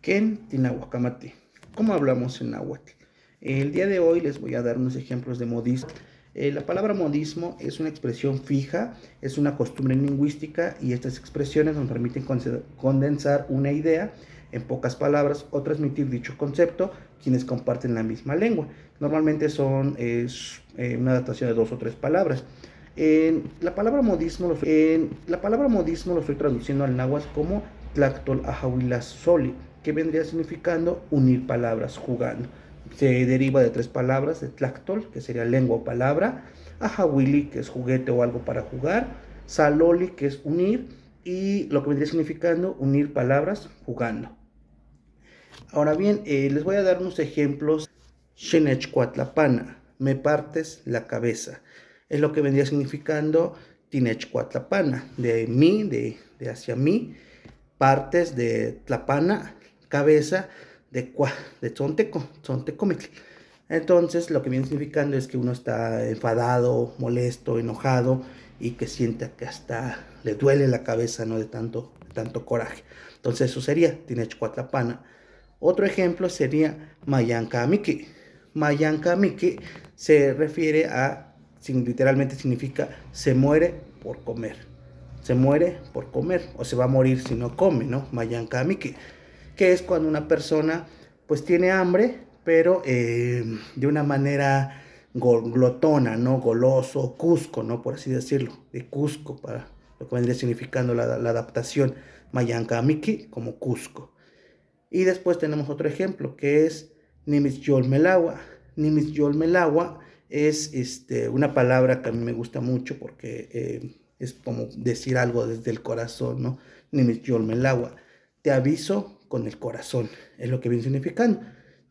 Ken Tinahuacamati. ¿Cómo hablamos en náhuatl? El día de hoy les voy a dar unos ejemplos de modismo. La palabra modismo es una expresión fija, es una costumbre lingüística y estas expresiones nos permiten condensar una idea en pocas palabras o transmitir dicho concepto quienes comparten la misma lengua. Normalmente una adaptación de 2 o 3 palabras. La palabra modismo lo estoy traduciendo al náhuatl como tlactol ajahuilas soli, que vendría significando unir palabras jugando. Se deriva de 3 palabras, de tlactol, que sería lengua o palabra, ajahuili, que es juguete o algo para jugar, saloli, que es unir, y lo que vendría significando unir palabras jugando. Ahora bien, les voy a dar unos ejemplos. Xenechcuatlapana, me partes la cabeza. Es lo que vendría significando Tinechcuatlapana, de mí, de hacia mí, partes de tlapana, cabeza, de tzontecomitl. Entonces, lo que viene significando es que uno está enfadado, molesto, enojado y que siente que hasta le duele la cabeza, ¿no? De tanto coraje. Entonces, eso sería Tinechcuatlapana. Otro ejemplo sería Mayankamiki. Mayankamiki se refiere literalmente significa se muere por comer. Se muere por comer o se va a morir si no come, ¿no? Mayankamiki, que es cuando una persona pues tiene hambre, pero de una manera glotona, ¿no? Goloso, Cusco, ¿no? Por así decirlo, de Cusco, para lo que vendría significando la adaptación Mayankamiki como Cusco. Y después tenemos otro ejemplo que es Nimisyolmelagua. Nimisyolmelagua es una palabra que a mí me gusta mucho porque es como decir algo desde el corazón, ¿no? Nimisyolmelagua. Te aviso con el corazón, es lo que viene significando.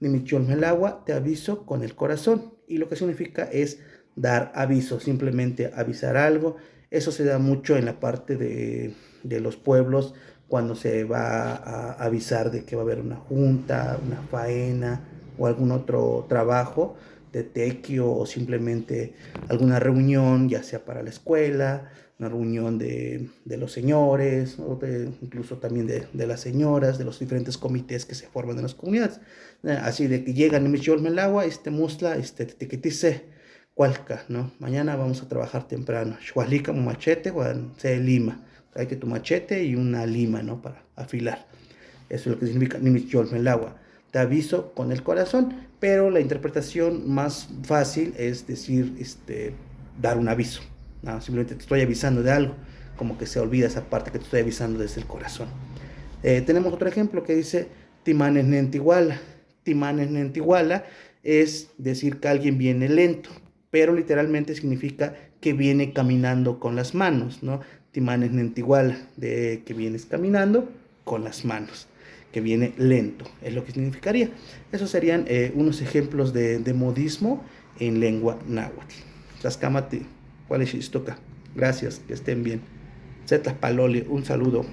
Nimisyolmelagua, te aviso con el corazón. Y lo que significa es dar aviso, simplemente avisar algo. Eso se da mucho en la parte de los pueblos cuando se va a avisar de que va a haber una junta, una faena o algún otro trabajo de tequio o simplemente alguna reunión, ya sea para la escuela, una reunión de los señores, o incluso también de las señoras, de los diferentes comités que se forman en las comunidades. Así de que llegan en Michiolmelagua, musla, tequitice, cualca, ¿no? Mañana vamos a trabajar temprano. Xualica, machete, se lima. Hay que tu machete y una lima, ¿no? Para afilar. Eso es lo que significa Nimisyolmelagua. Te aviso con el corazón, pero la interpretación más fácil es decir, dar un aviso. No, simplemente te estoy avisando de algo, como que se olvida esa parte que te estoy avisando desde el corazón. Tenemos otro ejemplo que dice Timanes Nentiguala. Timanes Nentiguala es decir que alguien viene lento, pero literalmente significa que viene caminando con las manos, ¿no? Timanes Nentiguala, de que vienes caminando con las manos, que viene lento, es lo que significaría. Esos serían unos ejemplos de modismo en lengua náhuatl. Tlaxcamati, ¿cuál es Ixtoca? Gracias, que estén bien. Zetlas Paloli, un saludo.